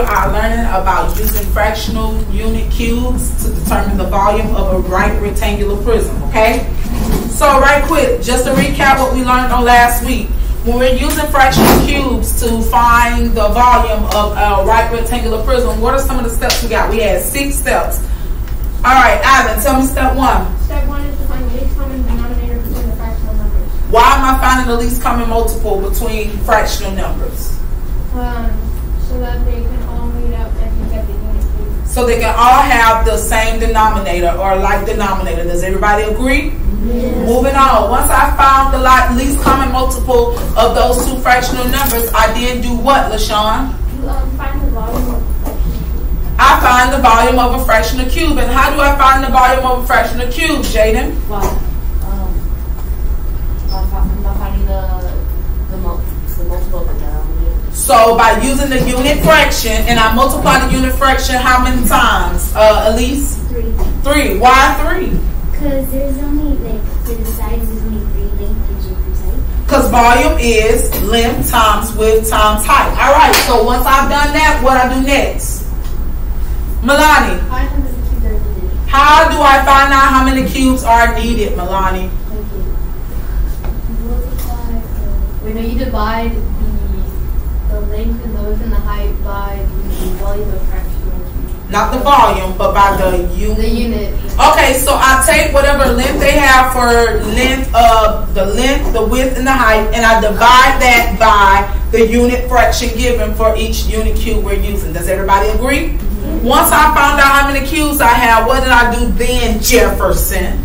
are learning about using fractional unit cubes to determine the volume of a right rectangular prism, okay? So right quick, just to recap what we learned on last week. When we're using fractional cubes to find the volume of a right rectangular prism, what are some of the steps we got? We had 6 steps. All right, Ivan, tell me step 1. Step 1 is to find the least common denominator between the fractional numbers. Why am I finding the least common multiple between fractional numbers? So that they can all meet up and you get the unit cube. So they can all have the same denominator or like denominator. Does everybody agree? Yes. Moving on. Once I found the least common multiple of those 2 fractional numbers, I then do what, LaShawn? You find the volume of a fractional cube. I find the volume of a fractional cube. And how do I find the volume of a fractional cube, Jaden? By finding the multiple of the denominator. So by using the unit fraction, and I multiply the unit fraction how many times, Elise? 3. 3. Why 3? Because there's only, for the sides, there's only 3 length inches per side. Because volume is length times width times height. All right, so once I've done that, what I do next? Milani, Find how many cubes are needed. how do I find out how many cubes are needed, Milani? You divide the length and the width and the height by the volume of fractional cube. Not the volume, but by the unit. The unit. Okay, so I take whatever length they have for the width, and the height, and I divide that by the unit fraction given for each unit cube we're using. Does everybody agree? Mm-hmm. Once I found out how many cubes I have, what did I do then, Jefferson?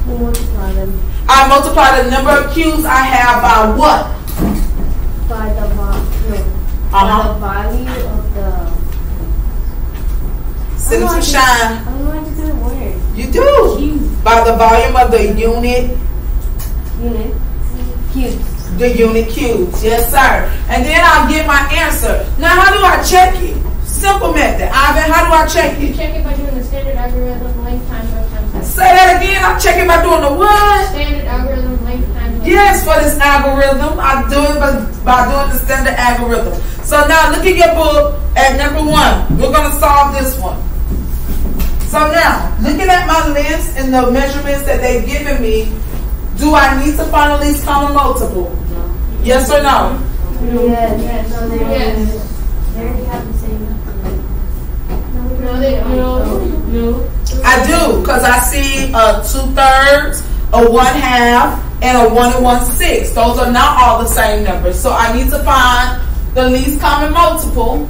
Multiply them. I multiply the number of cubes I have by what? By the volume. Uh-huh. The value of the. Sit to shine. I don't know what to do word. You do. Cube. By the volume of the unit. Unit. Cubes. The unit cubes. Yes, sir. And then I'll get my answer. Now, how do I check it? Simple method. Ivan, how do I check You it? check it by doing the standard algorithm length times width times height. Say that again. I'm checking by doing the what? Standard algorithm length times width. Yes, for this algorithm. I do it by doing the standard algorithm. So now look at your book at number 1. We're going to solve this one. So now, looking at my list and the measurements that they've given me, do I need to find the least common multiple? No. Yes or no? Yes. Yes. They already have the same. No, they don't. No. I do, because I see a 2/3, a 1/2, and a 1 1/6. Those are not all the same numbers. So I need to find the least common multiple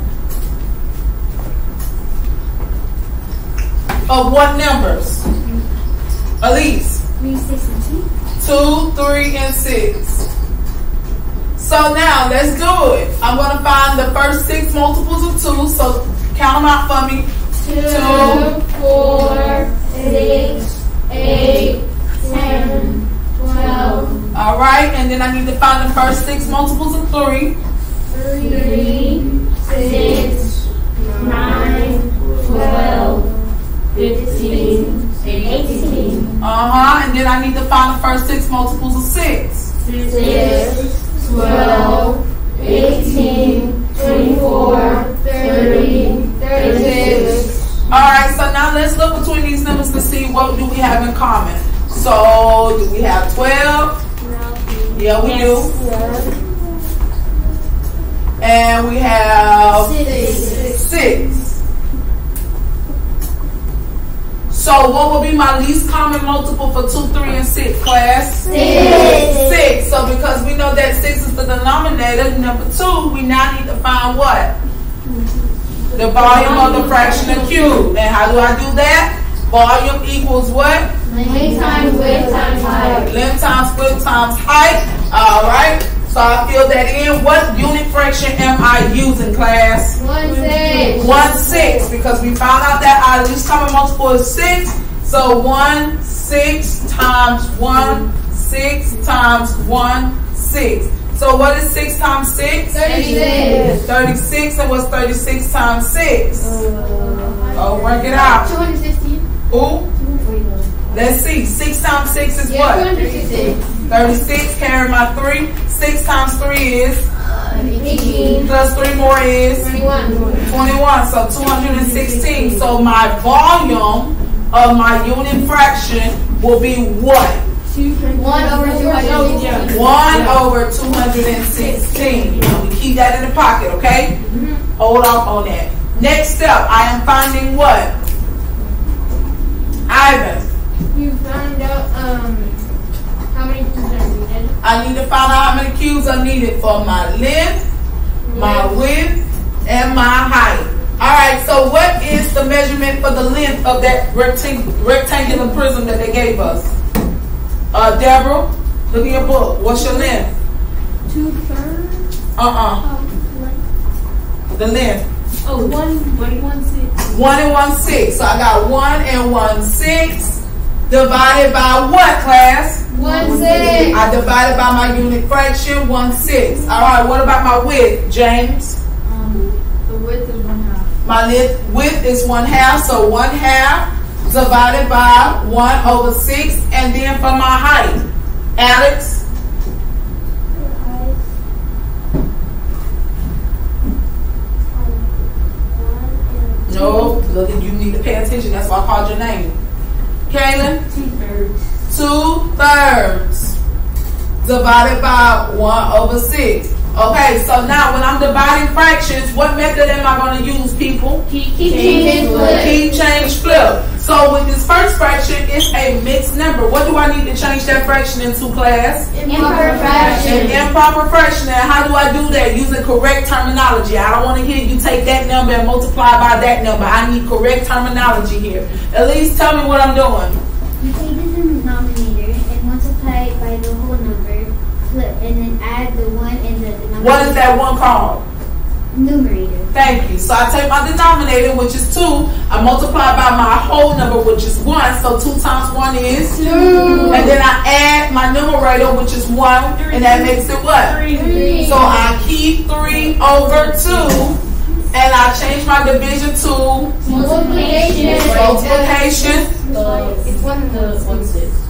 of what numbers? Elise? 3, 6, and 2, 2. 3, and 6. So now let's do it. I'm going to find the first 6 multiples of 2. So count them out for me. 2, 4, 6, 8, 10, 12. All right, and then I need to find the first 6 multiples of 3. 3, 6, 9, 12, 15, 18. And then I need to find the first 6 multiples of 6. 6, 12, 18, 24, 30, 36. All right, so now let's look between these numbers to see what do we have in common. So, do we have 12? Yeah, we do. And we have 6. So, what will be my least common multiple for 2, 3, and 6, class? 6. So, because we know that 6 is the denominator, number 2, we now need to find what? The volume of the fractional cube. And how do I do that? Volume equals what? Length times width times height. Length times width times height. All right. So I fill that in. What unit fraction am I using, class? 1/6. 1/6, because we found out that our least common multiple is 6. So 1/6 times 1/6 times 1/6. So what is 6 times 6? 36. 36. And what's 36 times 6? Oh, work it out. 260. Ooh. Let's see. 6 times 6 is what? 266. 36. Carry my 3. 6 times 3 is 18. 18. Plus 3 more is 21. 21. So 216. So my volume of my unit fraction will be what? 1 over 216. 1 over 216. We keep that in the pocket, okay? Hold off on that. Next step, I am finding what? Ivan. You found out how many cubes are needed. I need to find out how many cubes are needed for my length, my width, and my height. Alright, so what is the measurement for the length of that rectangular prism that they gave us? Deborah, look at your book. What's your length? 2/3. The length. Oh, 1.16. 1 and 1/6. So I got 1 and 1/6 divided by what, class? 1/6. I divided by my unit fraction, 1/6. Alright, what about my width, James? The width is 1/2. My width is 1/2, so 1/2 divided by 1 over 6, and then for my height, Alex? No, look, you need to pay attention. That's why I called your name. Kaylin? 2/3 divided by 1 over 6. Okay, so now when I'm dividing fractions, what method am I going to use, people? Keep change flip. Keep change flip. So with this first fraction, it's a mixed number. What do I need to change that fraction into, class? Improper fraction. An improper fraction. And how do I do that? Using correct terminology. I don't want to hear you take that number and multiply by that number. I need correct terminology here. At least tell me what I'm doing. You take the denominator and multiply it by the whole number, flip, and then add the 1 in the denominator. What is that one called? Numerator. Thank you. So I take my denominator, which is 2. I multiply by my whole number, which is 1. So 2 times 1 is 2. And then I add my numerator, which is 1. And that makes it what? 3. So I keep 3 over 2. And I change my division to Multiplication. multiplication. It's 1 and the 1/6.